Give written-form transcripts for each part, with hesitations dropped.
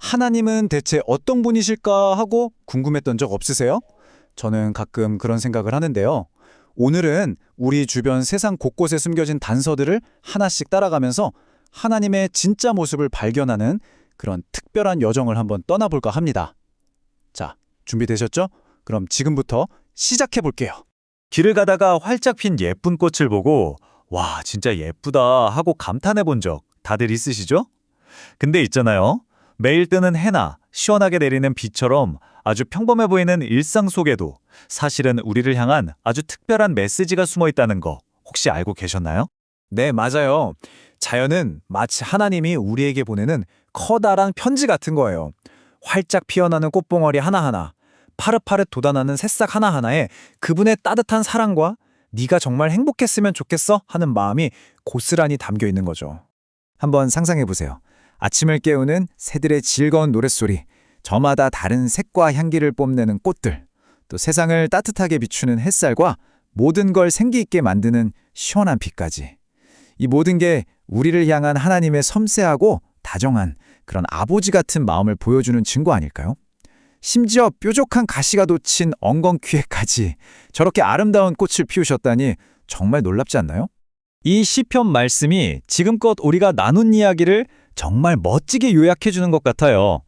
하나님은 대체 어떤 분이실까 하고 궁금했던 적 없으세요? 저는 가끔 그런 생각을 하는데요. 오늘은 우리 주변 세상 곳곳에 숨겨진 단서들을 하나씩 따라가면서 하나님의 진짜 모습을 발견하는 그런 특별한 여정을 한번 떠나볼까 합니다. 자, 준비되셨죠? 그럼 지금부터 시작해 볼게요. 길을 가다가 활짝 핀 예쁜 꽃을 보고 와, 진짜 예쁘다 하고 감탄해 본 적 다들 있으시죠? 근데 있잖아요. 매일 뜨는 해나 시원하게 내리는 비처럼 아주 평범해 보이는 일상 속에도 사실은 우리를 향한 아주 특별한 메시지가 숨어 있다는 거 혹시 알고 계셨나요? 네, 맞아요. 자연은 마치 하나님이 우리에게 보내는 커다란 편지 같은 거예요. 활짝 피어나는 꽃봉오리 하나하나, 파릇파릇 돋아나는 새싹 하나하나에 그분의 따뜻한 사랑과 네가 정말 행복했으면 좋겠어 하는 마음이 고스란히 담겨 있는 거죠. 한번 상상해 보세요. 아침을 깨우는 새들의 즐거운 노랫소리, 저마다 다른 색과 향기를 뽐내는 꽃들, 또 세상을 따뜻하게 비추는 햇살과 모든 걸 생기 있게 만드는 시원한 빛까지. 이 모든 게 우리를 향한 하나님의 섬세하고 다정한 그런 아버지 같은 마음을 보여주는 증거 아닐까요? 심지어 뾰족한 가시가 돋친 엉겅퀴에까지 저렇게 아름다운 꽃을 피우셨다니 정말 놀랍지 않나요? 이 시편 말씀이 지금껏 우리가 나눈 이야기를 정말 멋지게 요약해 주는 것 같아요.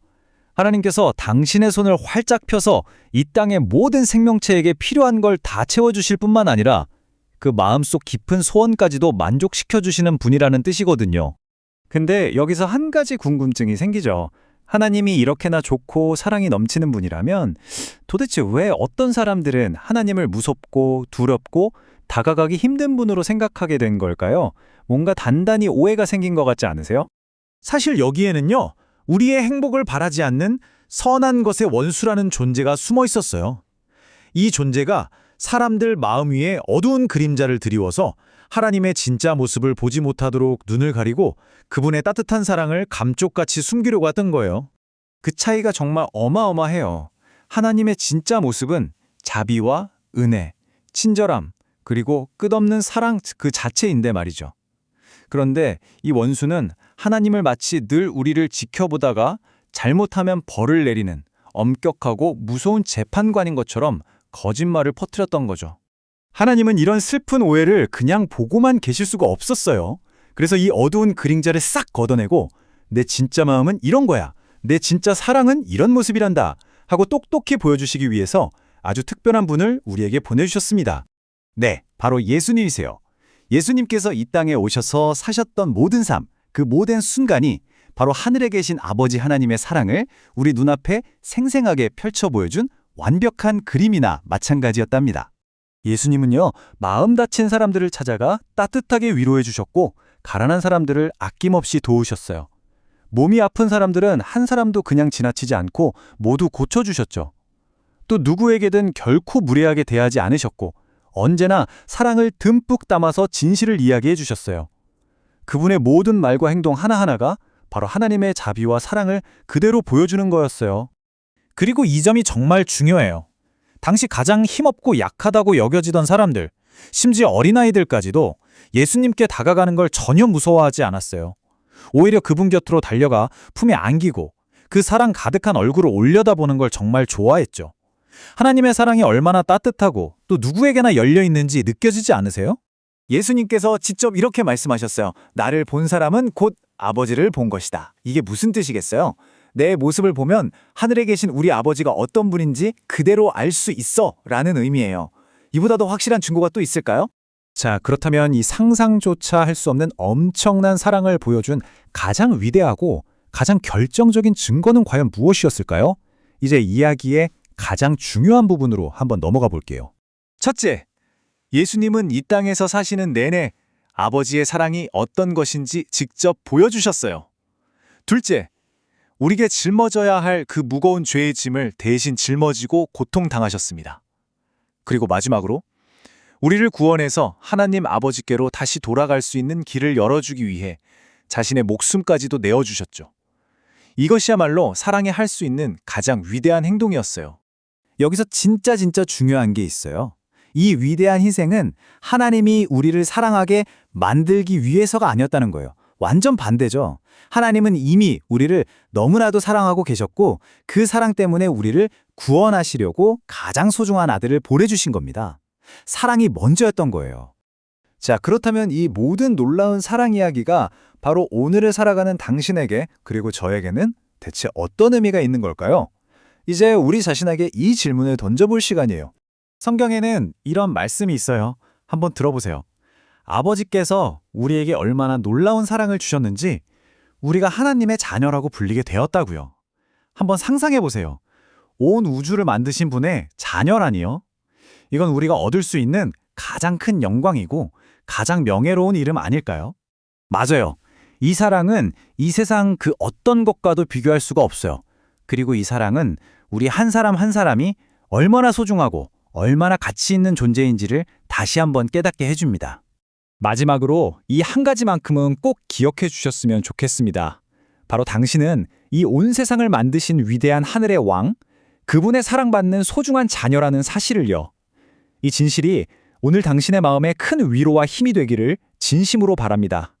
하나님께서 당신의 손을 활짝 펴서 이 땅의 모든 생명체에게 필요한 걸 다 채워주실 뿐만 아니라 그 마음속 깊은 소원까지도 만족시켜 주시는 분이라는 뜻이거든요. 근데 여기서 한 가지 궁금증이 생기죠. 하나님이 이렇게나 좋고 사랑이 넘치는 분이라면 도대체 왜 어떤 사람들은 하나님을 무섭고 두렵고 다가가기 힘든 분으로 생각하게 된 걸까요? 뭔가 단단히 오해가 생긴 것 같지 않으세요? 사실 여기에는요, 우리의 행복을 바라지 않는 선한 것의 원수라는 존재가 숨어 있었어요. 이 존재가 사람들 마음 위에 어두운 그림자를 드리워서 하나님의 진짜 모습을 보지 못하도록 눈을 가리고 그분의 따뜻한 사랑을 감쪽같이 숨기려고 했던 거예요. 그 차이가 정말 어마어마해요. 하나님의 진짜 모습은 자비와 은혜, 친절함, 그리고 끝없는 사랑 그 자체인데 말이죠. 그런데 이 원수는 하나님을 마치 늘 우리를 지켜보다가 잘못하면 벌을 내리는 엄격하고 무서운 재판관인 것처럼 거짓말을 퍼뜨렸던 거죠. 하나님은 이런 슬픈 오해를 그냥 보고만 계실 수가 없었어요. 그래서 이 어두운 그림자를 싹 걷어내고 내 진짜 마음은 이런 거야. 내 진짜 사랑은 이런 모습이란다 하고 똑똑히 보여주시기 위해서 아주 특별한 분을 우리에게 보내주셨습니다. 네, 바로 예수님이세요. 예수님께서 이 땅에 오셔서 사셨던 모든 삶, 그 모든 순간이 바로 하늘에 계신 아버지 하나님의 사랑을 우리 눈앞에 생생하게 펼쳐 보여준 완벽한 그림이나 마찬가지였답니다. 예수님은요, 마음 다친 사람들을 찾아가 따뜻하게 위로해 주셨고 가난한 사람들을 아낌없이 도우셨어요. 몸이 아픈 사람들은 한 사람도 그냥 지나치지 않고 모두 고쳐주셨죠. 또 누구에게든 결코 무례하게 대하지 않으셨고 언제나 사랑을 듬뿍 담아서 진실을 이야기해 주셨어요. 그분의 모든 말과 행동 하나하나가 바로 하나님의 자비와 사랑을 그대로 보여주는 거였어요. 그리고 이 점이 정말 중요해요. 당시 가장 힘없고 약하다고 여겨지던 사람들, 심지어 어린아이들까지도 예수님께 다가가는 걸 전혀 무서워하지 않았어요. 오히려 그분 곁으로 달려가 품에 안기고 그 사랑 가득한 얼굴을 올려다보는 걸 정말 좋아했죠. 하나님의 사랑이 얼마나 따뜻하고 또 누구에게나 열려 있는지 느껴지지 않으세요? 예수님께서 직접 이렇게 말씀하셨어요. 나를 본 사람은 곧 아버지를 본 것이다. 이게 무슨 뜻이겠어요? 내 모습을 보면 하늘에 계신 우리 아버지가 어떤 분인지 그대로 알 수 있어 라는 의미예요. 이보다 더 확실한 증거가 또 있을까요? 자, 그렇다면 이 상상조차 할 수 없는 엄청난 사랑을 보여준 가장 위대하고 가장 결정적인 증거는 과연 무엇이었을까요? 이제 이야기의 가장 중요한 부분으로 한번 넘어가 볼게요. 첫째, 예수님은 이 땅에서 사시는 내내 아버지의 사랑이 어떤 것인지 직접 보여주셨어요. 둘째, 우리에게 짊어져야 할 그 무거운 죄의 짐을 대신 짊어지고 고통당하셨습니다. 그리고 마지막으로 우리를 구원해서 하나님 아버지께로 다시 돌아갈 수 있는 길을 열어주기 위해 자신의 목숨까지도 내어주셨죠. 이것이야말로 사랑이 할 수 있는 가장 위대한 행동이었어요. 여기서 진짜 중요한 게 있어요. 이 위대한 희생은 하나님이 우리를 사랑하게 만들기 위해서가 아니었다는 거예요. 완전 반대죠. 하나님은 이미 우리를 너무나도 사랑하고 계셨고 그 사랑 때문에 우리를 구원하시려고 가장 소중한 아들을 보내주신 겁니다. 사랑이 먼저였던 거예요. 자, 그렇다면 이 모든 놀라운 사랑 이야기가 바로 오늘을 살아가는 당신에게 그리고 저에게는 대체 어떤 의미가 있는 걸까요? 이제 우리 자신에게 이 질문을 던져볼 시간이에요. 성경에는 이런 말씀이 있어요. 한번 들어보세요. 아버지께서 우리에게 얼마나 놀라운 사랑을 주셨는지 우리가 하나님의 자녀라고 불리게 되었다고요. 한번 상상해 보세요. 온 우주를 만드신 분의 자녀라니요. 이건 우리가 얻을 수 있는 가장 큰 영광이고 가장 명예로운 이름 아닐까요? 맞아요. 이 사랑은 이 세상 그 어떤 것과도 비교할 수가 없어요. 그리고 이 사랑은 우리 한 사람 한 사람이 얼마나 소중하고 얼마나 가치 있는 존재인지를 다시 한번 깨닫게 해줍니다. 마지막으로 이 한 가지만큼은 꼭 기억해 주셨으면 좋겠습니다. 바로 당신은 이 온 세상을 만드신 위대한 하늘의 왕, 그분의 사랑받는 소중한 자녀라는 사실을요. 이 진실이 오늘 당신의 마음에 큰 위로와 힘이 되기를 진심으로 바랍니다.